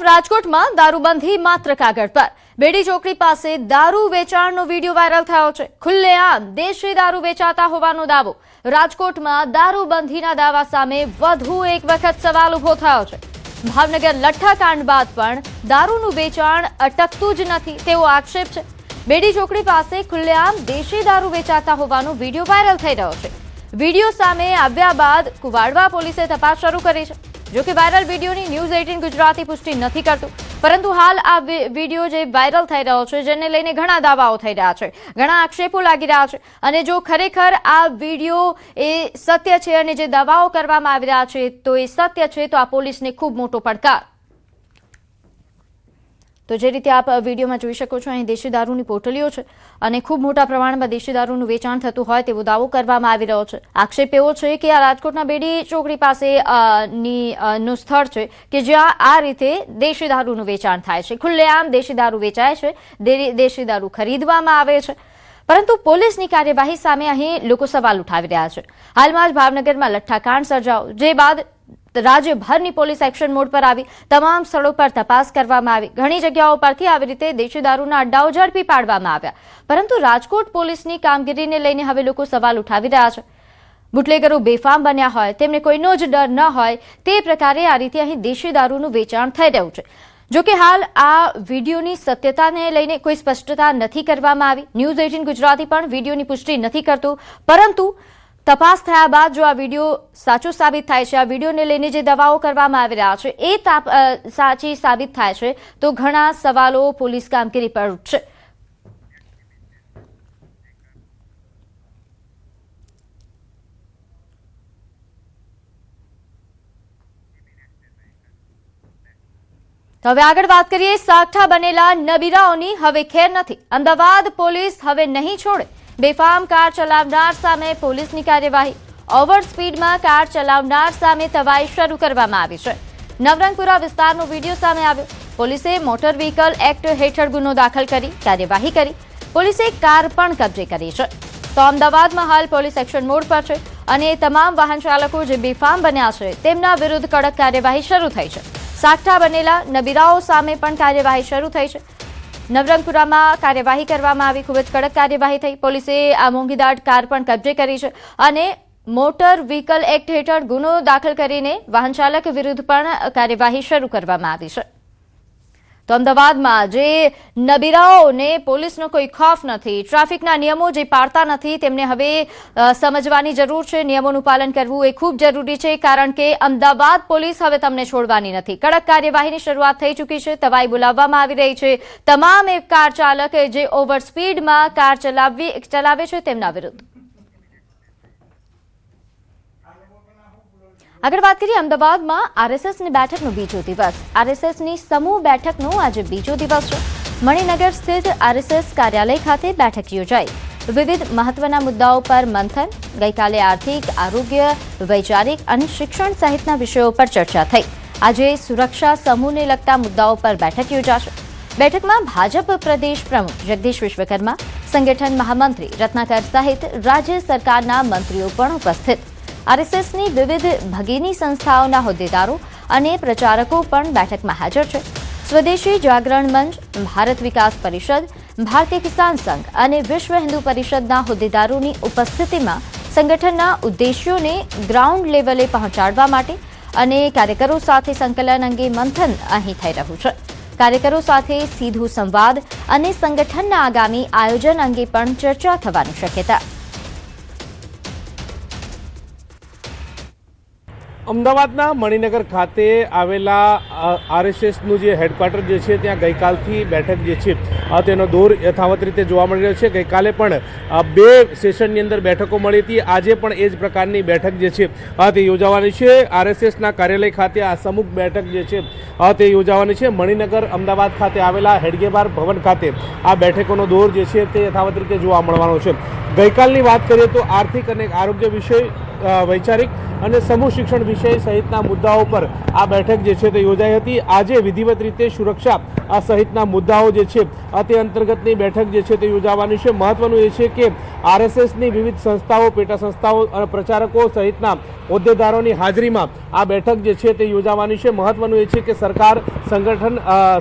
તરફ રાજકોટમાં દારૂબંધી માત્ર કાગળ પર બેડી ચોકડી પાસે દારૂ વેચાણનો વિડીયો વાયરલ થયો છે। ખુલ્લેઆમ દેશી દારૂ વેચાતા હોવાનો દાવો। રાજકોટમાં દારૂબંધીના દાવા સામે વધુ એક વખત સવાલ ઉભો થયો છે। ભાવનગર લઠ્ઠાકાંડ બાદ પણ દારૂનું વેચાણ અટકતું જ નથી તેવો આક્ષેપ છે। બેડી ચોકડી પાસે ખુલ્લેઆમ દેશી દારૂ વેચાતા હોવાનો વિડીયો વાયરલ થઈ રહ્યો છે। વિડીયો સામે આવ્યા બાદ કુવાડવા પોલીસે તપાસ શરૂ કરી છે। જો કે વાયરલ વિડીયોની ન્યૂઝ 18 ગુજરાતી પુષ્ટિ નથી કરતું, પરંતુ હાલ આ વિડીયો જે વાયરલ થઈ રહ્યો છે જેને લઈને ઘણા દાવાઓ થઈ રહ્યા છે, ઘણા આક્ષેપો લાગી રહ્યા છે। અને જો ખરેખર આ વિડીયો એ સત્ય છે અને જે દાવાઓ કરવામાં આવી રહ્યા છે તો એ સત્ય છે, તો આ પોલીસને ખૂબ મોટો પડકાર। તો જે રીતે આપ વિડીયોમાં જોઈ શકો છો, અહીં દેશી દારૂની પોટલીઓ છે અને ખૂબ મોટા પ્રમાણમાં દેશી દારૂનું વેચાણ થતું હોય તેવો દાવો કરવામાં આવી રહ્યો છે। આક્ષેપ એવો છે કે આ રાજકોટના બેડી ચોકડી પાસે નું સ્થળ છે કે જ્યાં આ રીતે દેશી દારૂનું વેચાણ થાય છે। ખુલ્લેઆમ દેશી દારૂ વેચાય છે, દેશી દારૂ ખરીદવામાં આવે છે, પરંતુ પોલીસની કાર્યવાહી સામે અહીં લોકો સવાલ ઉઠાવી રહ્યા છે। હાલમાં જ ભાવનગરમાં લઠ્ઠાકાંડ સર્જાયો, જે બાદ રાજ્યભરની પોલીસ એક્શન મોડ પર આવી તમામ સ્થળો પર તપાસ કરવામાં આવી। ઘણી જગ્યાઓ પરથી આવી રીતે દેશી દારૂના અડ્ડાઓ ઝડપી પાડવામાં આવ્યા, પરંતુ રાજકોટ પોલીસની કામગીરીને લઈને હવે લોકો સવાલ ઉઠાવી રહ્યા છે। બુટલેગરો બેફામ બન્યા હોય, તેમને કોઈનો જ ડર ન હોય તે પ્રકારે આ રીતે અહીં દેશી દારૂનું વેચાણ થઈ રહ્યું છે। જો કે હાલ આ વિડીયોની સત્યતાને લઈને કોઈ સ્પષ્ટતા નથી કરવામાં આવી। ન્યૂઝ 18 ગુજરાતી પણ વિડીયોની પુષ્ટિ નથી કરતું, પરંતુ તપાસ થયા બાદ જો આ વિડીયો સાચો સાબિત થાય છે, આ વિડીયોને લઈને જે દાવાઓ કરવામાં આવી રહ્યા છે એ સાચી સાબિત થાય છે, તો ઘણા સવાલો પોલીસ કામગીરી પર ઉઠશે। તો હવે આગળ વાત કરીએ, સાગઠા બનેલા નબીરાઓની હવે ખેર નથી। અમદાવાદ પોલીસ હવે નહીં છોડે। બેફામ કાર ચલાવનાર સામે પોલીસની કાર્યવાહી। ઓવર સ્પીડમાં કાર ચલાવનાર સામે તવાઈ શરૂ કરવામાં આવી છે। નવરંગપુરા વિસ્તારનો વિડીયો સામે આવ્યો। પોલીસે મોટર વ્હીકલ એક્ટ હેઠળ ગુનો દાખલ કરી કાર્યવાહી કરી। પોલીસે કાર પણ કબજે કરી છે। તો અમદાવાદમાં હાલ પોલીસ એક્શન મોડ પર છે અને તમામ વાહન ચાલકો જે બેફામ બન્યા છે તેમના વિરુદ્ધ કડક કાર્યવાહી શરૂ થઈ છે। સાગઠા બનેલા નબીરાઓ સામે પણ કાર્યવાહી શરૂ થઈ છે। નવરંગપુરામાં કાર્યવાહી કરવામાં આવી, ખૂબ જ કડક કાર્યવાહી થઈ। પોલીસે આ મોંઘીદાટ કાર પણ કબજે કરી છે અને મોટર વ્હીકલ એક્ટ હેઠળ ગુનો દાખલ કરીને વાહન ચાલક વિરુદ્ધ પણ કાર્યવાહી શરૂ કરવામાં આવી છે। તો અમદાવાદમાં જે નબીરાઓને પોલીસનો કોઈ ખોફ નથી, ટ્રાફિકના નિયમો જે પાળતા નથી, તેમને હવે સમજવાની જરૂર છે। નિયમોનું પાલન કરવું એ ખૂબ જરૂરી છે, કારણ કે અમદાવાદ પોલીસ હવે તમને છોડવાની નથી। કડક કાર્યવાહીની શરૂઆત થઈ ચૂકી છે, તવાઈ બોલાવવામાં આવી રહી છે તમામ કાર ચાલક જે ઓવર સ્પીડમાં કાર ચલાવે છે તેમના વિરુદ્ધ। આગળ વાત કરીએ, અમદાવાદમાં આરએસએસની બેઠકનો બીજો દિવસ। આરએસએસની સમૂહ બેઠકનો આજે બીજો દિવસ છે। મણિનગર સ્થિત આરએસએસ કાર્યાલય ખાતે બેઠક યોજાઈ। વિવિધ મહત્વના મુદ્દાઓ પર મંથન। ગઈકાલે આર્થિક, આરોગ્ય, વૈચારિક અને શિક્ષણ સહિતના વિષયો પર ચર્ચા થઈ। આજે સુરક્ષા સમૂહને લગતા મુદ્દાઓ પર બેઠક યોજાશે। બેઠકમાં ભાજપ પ્રદેશ પ્રમુખ જગદીશ વિશ્વકર્મા, સંગઠન મહામંત્રી રત્નાકર સહિત રાજ્ય સરકારના મંત્રીઓ પણ ઉપસ્થિત। આરએસએસની વિવિધ ભગીની સંસ્થાઓના હોદ્દેદારો અને પ્રચારકો પણ બેઠકમાં હાજર છે। સ્વદેશી જાગરણ મંચ, ભારત વિકાસ પરિષદ, ભારતીય કિસાન સંઘ અને વિશ્વ હિન્દુ પરિષદના હોદ્દેદારોની ઉપસ્થિતિમાં સંગઠનના ઉદ્દેશ્યોને ગ્રાઉન્ડ લેવલે પહોંચાડવા માટે અને કાર્યકરો સાથે સંકલન અંગે મંથન અહીં થઈ રહ્યું છે। કાર્યકરો સાથે સીધો સંવાદ અને સંગઠનના આગામી આયોજન અંગે પણ ચર્ચા થવાની શક્યતા। અમદાવાદના મણિનગર ખાતે આવેલા આરએસએસનું જે હેડક્વાર્ટર જે છે ત્યાં ગઈકાલથી બેઠક જે છે તેનો દોર યથાવત રીતે જોવા મળી રહ્યો છે। ગઈકાલે પણ બે સેશનની અંદર બેઠકો મળી હતી, આજે પણ એ જ પ્રકારની બેઠક જે છે તે યોજાવાની છે। આરએસએસના કાર્યાલય ખાતે આ સમૂહ બેઠક જે છે તે યોજાવાની છે। મણિનગર અમદાવાદ ખાતે આવેલા હેડગેબાર ભવન ખાતે આ બેઠકોનો દોર જે છે તે યથાવત રીતે જોવા મળવાનો છે। ગઈકાલની વાત કરીએ તો આર્થિક અને આરોગ્ય વિષય વૈચારિક અને સમૂહ શિક્ષણ વિષય સહિતના મુદ્દાઓ પર આ બેઠક જે છે તે યોજાઈ હતી. આજે વિધિવત રીતે સુરક્ષા સહિતના મુદ્દાઓ જે છે તે અંતર્ગતની બેઠક જે છે તે યોજાવાની છે. મહત્વનું એ છે કે આરએસએસની વિવિધ સંસ્થાઓ, પેટા સંસ્થાઓ અને પ્રચારકો સહિતના હોદ્દેદારોની હાજરીમાં આ બેઠક જે છે તે યોજાવાની છે. મહત્વનું એ છે કે સરકાર, સંગઠન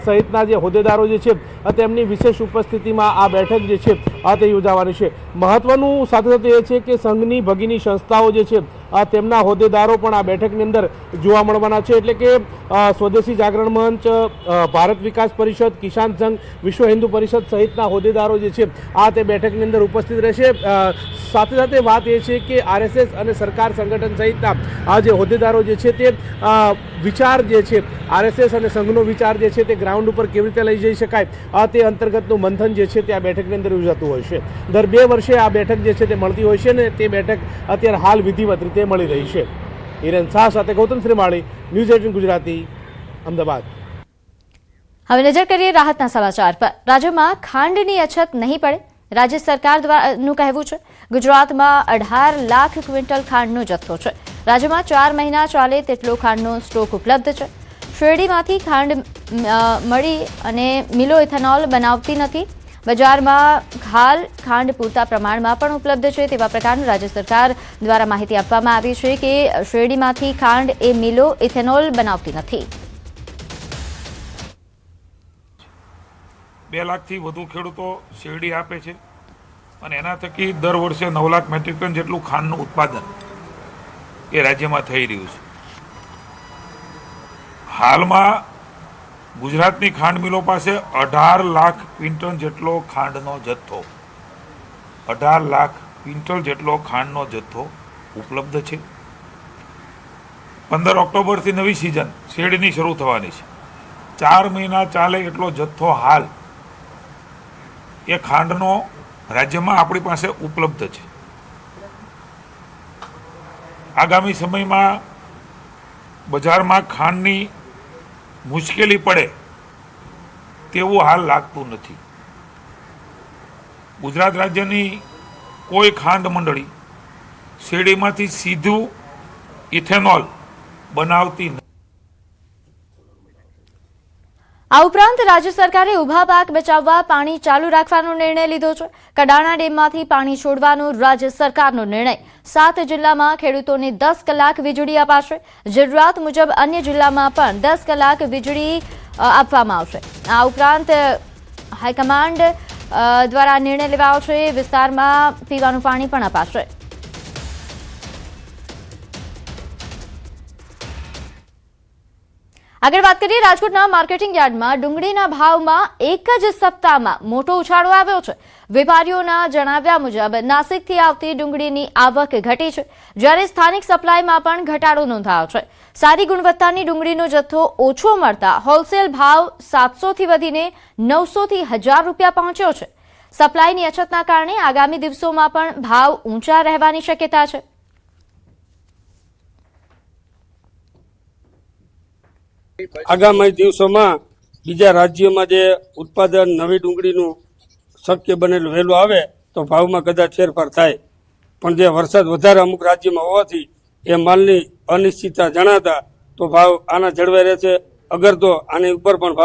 સહિતના જે હોદ્દેદારો જે છે તેમની વિશેષ ઉપસ્થિતિમાં આ બેઠક જે છે તે યોજાવાની છે. મહત્વનું સાથે સાથે એ છે કે સંઘની ભગીની સંસ્થાઓ જે છે તેમના હોદ્દેદારો પણ આ બેઠકની અંદર જોવા મળવાના છે. એટલે કે સ્વદેશી જાગરણ મંચ, ભારત વિકાસ પરિષદ, કિસાન સંઘ, વિશ્વ હિન્દુ પરિષદ સહિતના હોદ્દેદારો જે છે તે બેઠકની અંદર ઉપસ્થિત રહેશે. સાથે સાથે વાત એ છે કે આરએસએસ અને સરકાર, સંગઠન સહિતના આ જે હોદ્દેદારો જે છે તે વિચાર જે છે આરએસએસ અને સંઘનો વિચાર જે છે તે ગ્રાઉન્ડ ઉપર કેવી રીતે લઈ જઈ શકાય તે અંતર્ગતનું મંથન જે છે તે આ બેઠકની અંદર યોજાતું હોય છે. દર 2 વર્ષે આ બેઠક જે છે તે મળતી હોય છે ને તે બેઠક અત્યારે હાલ વિધિવત રીતે મળી રહી છે. હિરેન શાહ સાથે ગૌતમ શ્રીમાળી, ન્યૂઝ 18 ગુજરાતી, અમદાવાદ. હવે નજર કરીએ રાહતના સમાચાર પર. રાજ્યમાં ખાંડની અછત નહીં પડે, રાજ્ય સરકાર દ્વારાનું કહેવું છે. ગુજરાતમાં 18 લાખ ક્વિન્ટલ ખાંડનો જથ્થો છે. રાજ્યમાં 4 મહિના ચાલે તેટલો ખાંડનો સ્ટોક ઉપલબ્ધ છે. શેરડીમાંથી ખાંડ મળી અને મિલો ઇથેનોલ બનાવતી નથી. બજારમાં હાલ ખાંડ પૂરતા પ્રમાણમાં પણ ઉપલબ્ધ છે. તેવા પ્રકારનું રાજ્ય સરકાર દ્વારા માહિતી આપવામાં આવી છે કે શેરડીમાંથી ખાંડ એ મિલો ઇથેનોલ બનાવતી નથી. 2 લાખથી વધુ ખેડૂતો શેરડી આપે છે અને એના થકી દર વર્ષે 9 લાખ મેટ્રિક ટન જેટલું ખાંડનું ઉત્પાદન એ રાજ્યમાં થઈ રહ્યું છે. હાલમાં ગુજરાતની ખાંડ મિલો પાસે 18 લાખ ક્વિન્ટલ જેટલો ખાંડનો જથ્થો 18 લાખ ક્વિન્ટલ જેટલો ખાંડનો જથ્થો ઉપલબ્ધ છે. 15 ઓક્ટોબરથી નવી સિઝન શેરડીની શરૂ થવાની છે. 4 મહિના ચાલે એટલો જથ્થો હાલ એ ખાંડનો રાજ્યમાં આપણી પાસે ઉપલબ્ધ છે. આગામી સમયમાં બજારમાં ખાંડની મુશ્કેલી પડે તેવું હાલ લાગતું નથી. ગુજરાત રાજ્યની કોઈ ખાંડ મંડળી શેરડીમાંથી સીધું ઇથેનોલ બનાવતી નથી. આ ઉપરાંત રાજ્ય સરકારે ઉભા પાક બચાવવા પાણી ચાલુ રાખવાનો નિર્ણય લીધો છે. કડાણા ડેમમાંથી પાણી છોડવાનો રાજ્ય સરકારનો નિર્ણય. 7 જિલ્લામાં ખેડૂતોને 10 કલાક વીજળી અપાશે. જરૂરિયાત મુજબ અન્ય જિલ્લામાં પણ 10 કલાક વીજળી આપવામાં આવશે. આ ઉપરાંત હાઈકમાન્ડ દ્વારા નિર્ણય લેવાયો છે. વિસ્તારમાં પીવાનું પાણી પણ અપાશે. આગળ વાત કરીએ રાજકોટના માર્કેટિંગ યાર્ડમાં ડુંગળીના ભાવમાં એક જ સપ્તાહમાં મોટો ઉછાળો આવ્યો છે. વેપારીઓના જણાવ્યા મુજબ નાસિકથી આવતી ડુંગળીની આવક ઘટી છે, જ્યારે સ્થાનિક સપ્લાયમાં પણ ઘટાડો નોંધાયો છે. સારી ગુણવત્તાની ડુંગળીનો જથ્થો ઓછો મળતા હોલસેલ ભાવ 700 થી વધીને 900 થી 1000 રૂપિયા પહોંચ્યો છે. સપ્લાયની અછતના કારણે આગામી દિવસોમાં પણ ભાવ ઊંચા રહેવાની શક્યતા છે. આગામી દિવસોમાં બીજા રાજ્યોમાં જે ઉત્પાદન નવી ડુંગળીનું શક્ય બનેલું વહેલું આવે તો ભાવમાં કદાચ ફેરફાર થાય, પણ જે વરસાદ વધારે અમુક રાજ્યમાં હોવાથી એ માલની અનિશ્ચિતતા જણાતા તો ભાવ આના જળવાઈ રહેશે. અગર તો આની ઉપર પણ ભાવ